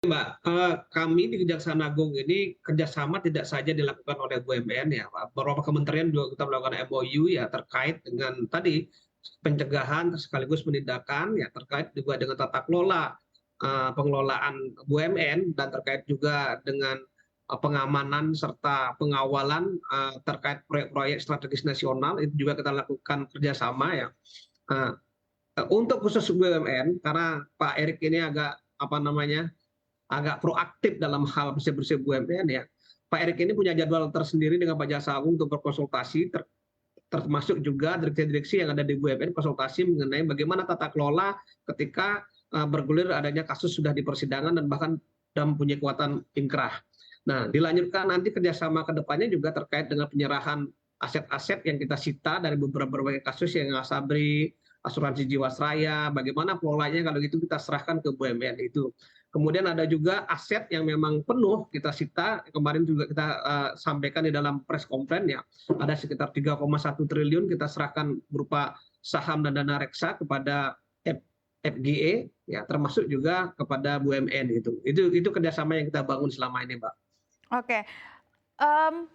Mbak, kami di Kejaksaan Agung ini kerjasama tidak saja dilakukan oleh BUMN ya, Pak. Beberapa kementerian juga kita melakukan MOU ya terkait dengan tadi pencegahan sekaligus penindakan ya terkait juga dengan tata kelola pengelolaan BUMN dan terkait juga dengan pengamanan serta pengawalan terkait proyek-proyek strategis nasional itu juga kita lakukan kerjasama ya. Eh, untuk khusus BUMN karena Pak Erik ini agak proaktif dalam hal bersih-bersih BUMN ya. Pak Erik ini punya jadwal tersendiri dengan Pak Jaksa Agung untuk berkonsultasi, termasuk juga direksi-direksi yang ada di BUMN konsultasi mengenai bagaimana tata kelola ketika bergulir adanya kasus sudah di persidangan dan bahkan mempunyai kekuatan inkrah. Nah, dilanjutkan nanti kerjasama ke depannya juga terkait dengan penyerahan aset-aset yang kita sita dari berbagai kasus yang Asabri, asuransi Jiwasraya, bagaimana polanya kalau gitu kita serahkan ke BUMN itu. Kemudian ada juga aset yang memang penuh kita sita, kemarin juga kita sampaikan di dalam press conference ya, ada sekitar 3,1 triliun kita serahkan berupa saham dan dana reksa kepada FGE ya termasuk juga kepada BUMN itu kerjasama yang kita bangun selama ini, Mbak. Oke, mmm,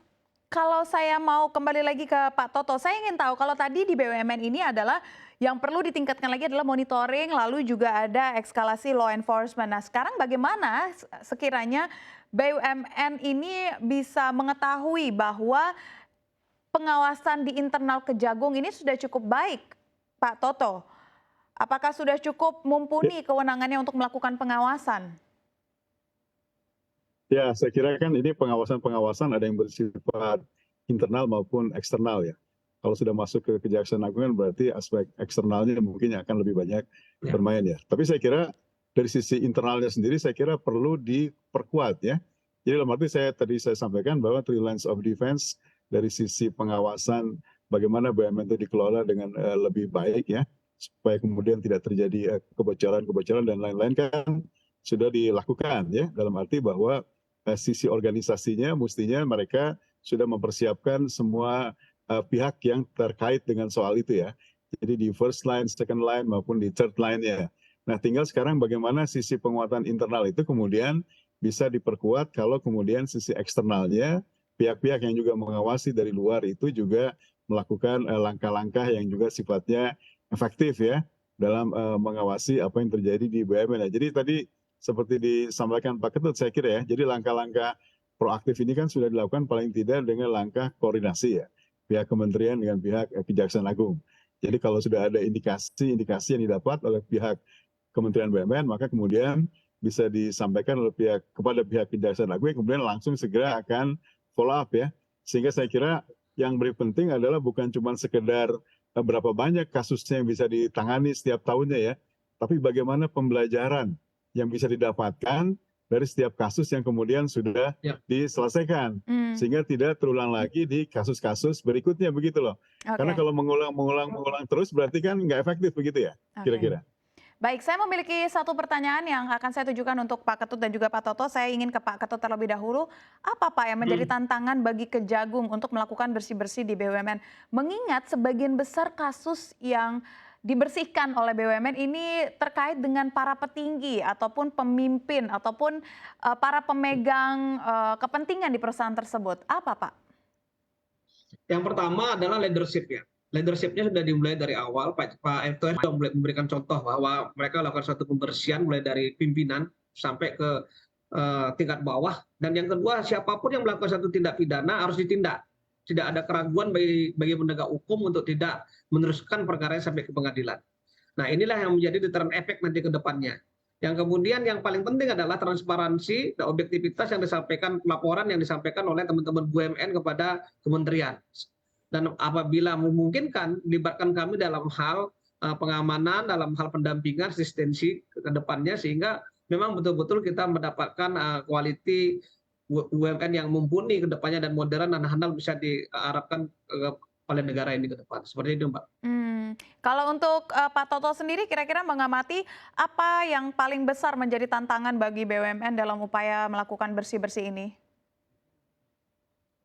kalau saya mau kembali lagi ke Pak Toto, saya ingin tahu kalau tadi di BUMN ini adalah yang perlu ditingkatkan lagi adalah monitoring, lalu juga ada eskalasi law enforcement. Nah, sekarang bagaimana sekiranya BUMN ini bisa mengetahui bahwa pengawasan di internal Kejagung ini sudah cukup baik, Pak Toto? Apakah sudah cukup Ya, mumpuni kewenangannya untuk melakukan pengawasan? ya, saya kira kan ini pengawasan-pengawasan ada yang bersifat internal maupun eksternal ya. Kalau sudah masuk ke Kejaksaan Agung kan berarti aspek eksternalnya mungkin akan lebih banyak Ya. bermain ya. Tapi saya kira dari sisi internalnya sendiri saya kira perlu diperkuat ya. Jadi dalam arti saya sampaikan bahwa three lines of defense dari sisi pengawasan bagaimana BUMN itu dikelola dengan lebih baik ya, supaya kemudian tidak terjadi kebocoran-kebocoran dan lain-lain kan sudah dilakukan ya. Dalam arti bahwa sisi organisasinya mestinya mereka sudah mempersiapkan semua pihak yang terkait dengan soal itu ya. Jadi di first line, second line maupun di third line ya. Nah, tinggal sekarang bagaimana sisi penguatan internal itu kemudian bisa diperkuat kalau kemudian sisi eksternalnya pihak-pihak yang juga mengawasi dari luar itu juga melakukan langkah-langkah yang juga sifatnya efektif ya dalam mengawasi apa yang terjadi di BUMN. Jadi tadi seperti disampaikan Pak Ketut saya kira ya. Jadi langkah-langkah proaktif ini kan sudah dilakukan paling tidak dengan langkah koordinasi ya. Pihak kementerian dengan pihak Kejaksaan Agung. Jadi kalau sudah ada indikasi-indikasi yang didapat oleh pihak Kementerian BUMN, maka kemudian bisa disampaikan oleh kepada pihak Kejaksaan Agung yang kemudian langsung segera akan follow up ya. Sehingga saya kira yang lebih penting adalah bukan cuma sekedar berapa banyak kasusnya yang bisa ditangani setiap tahunnya ya, tapi bagaimana pembelajaran yang bisa didapatkan dari setiap kasus yang kemudian sudah Ya. diselesaikan. Sehingga tidak terulang lagi di kasus-kasus berikutnya begitu loh. Karena Oke. kalau mengulang terus berarti kan nggak efektif begitu ya, Oke. kira-kira. Baik, saya memiliki satu pertanyaan yang akan saya tujukan untuk Pak Ketut dan juga Pak Toto. Saya ingin ke Pak Ketut terlebih dahulu. Apa Pak yang menjadi tantangan bagi Kejagung untuk melakukan bersih-bersih di BUMN? Mengingat sebagian besar kasus yang dibersihkan oleh BUMN ini terkait dengan para petinggi ataupun pemimpin ataupun para pemegang kepentingan di perusahaan tersebut. Apa Pak? Yang pertama adalah leadership ya. Leadershipnya sudah dimulai dari awal. Pak Erick sudah mulai memberikan contoh bahwa mereka lakukan suatu pembersihan mulai dari pimpinan sampai ke tingkat bawah. Dan yang kedua, siapapun yang melakukan satu tindak pidana harus ditindak. Tidak ada keraguan bagi penegak hukum untuk tidak meneruskan perkara sampai ke pengadilan. Nah, inilah yang menjadi deteran efek nanti ke depannya. Yang kemudian yang paling penting adalah transparansi dan objektivitas yang disampaikan, laporan yang disampaikan oleh teman-teman BUMN kepada kementerian. Dan apabila memungkinkan, libatkan kami dalam hal pengamanan, dalam hal pendampingan, asistensi ke depannya, sehingga memang betul-betul kita mendapatkan quality BUMN yang mumpuni ke depannya dan modern dan handal bisa diharapkan oleh negara ini ke depan. Seperti itu, Mbak. Kalau untuk Pak Toto sendiri kira-kira mengamati apa yang paling besar menjadi tantangan bagi BUMN dalam upaya melakukan bersih-bersih ini?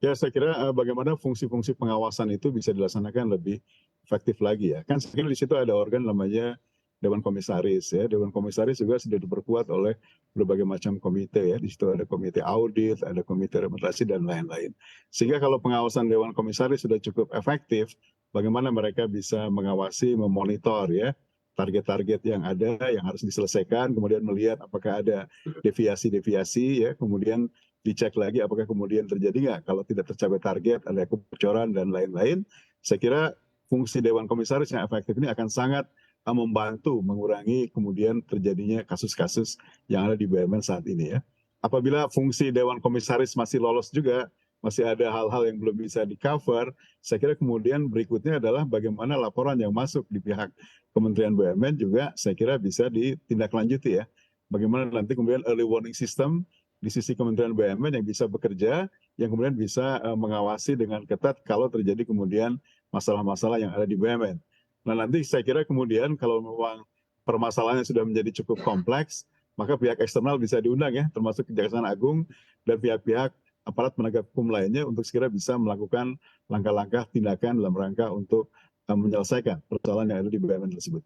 Ya saya kira bagaimana fungsi-fungsi pengawasan itu bisa dilaksanakan lebih efektif lagi ya. Kan saya kira di situ ada organ namanya Dewan Komisaris ya. Dewan Komisaris juga sudah diperkuat oleh berbagai macam komite ya. Di situ ada komite audit, ada komite remunerasi dan lain-lain. Sehingga kalau pengawasan Dewan Komisaris sudah cukup efektif, bagaimana mereka bisa mengawasi, memonitor ya target-target yang ada yang harus diselesaikan, kemudian melihat apakah ada deviasi-deviasi ya, kemudian dicek lagi apakah kemudian terjadi nggak kalau tidak tercapai target, ada kebocoran dan lain-lain. Saya kira fungsi Dewan Komisaris yang efektif ini akan sangat membantu mengurangi kemudian terjadinya kasus-kasus yang ada di BUMN saat ini ya. Apabila fungsi Dewan Komisaris masih lolos juga, masih ada hal-hal yang belum bisa di-cover, saya kira kemudian berikutnya adalah bagaimana laporan yang masuk di pihak Kementerian BUMN juga saya kira bisa ditindaklanjuti ya. Bagaimana nanti kemudian early warning system di sisi Kementerian BUMN yang bisa bekerja, yang kemudian bisa mengawasi dengan ketat kalau terjadi kemudian masalah-masalah yang ada di BUMN. Nah nanti saya kira kemudian kalau memang permasalahannya sudah menjadi cukup kompleks, maka pihak eksternal bisa diundang ya, termasuk Kejaksaan Agung dan pihak-pihak aparat penegak hukum lainnya untuk segera bisa melakukan langkah-langkah tindakan dalam rangka untuk menyelesaikan persoalan yang ada di BUMN tersebut.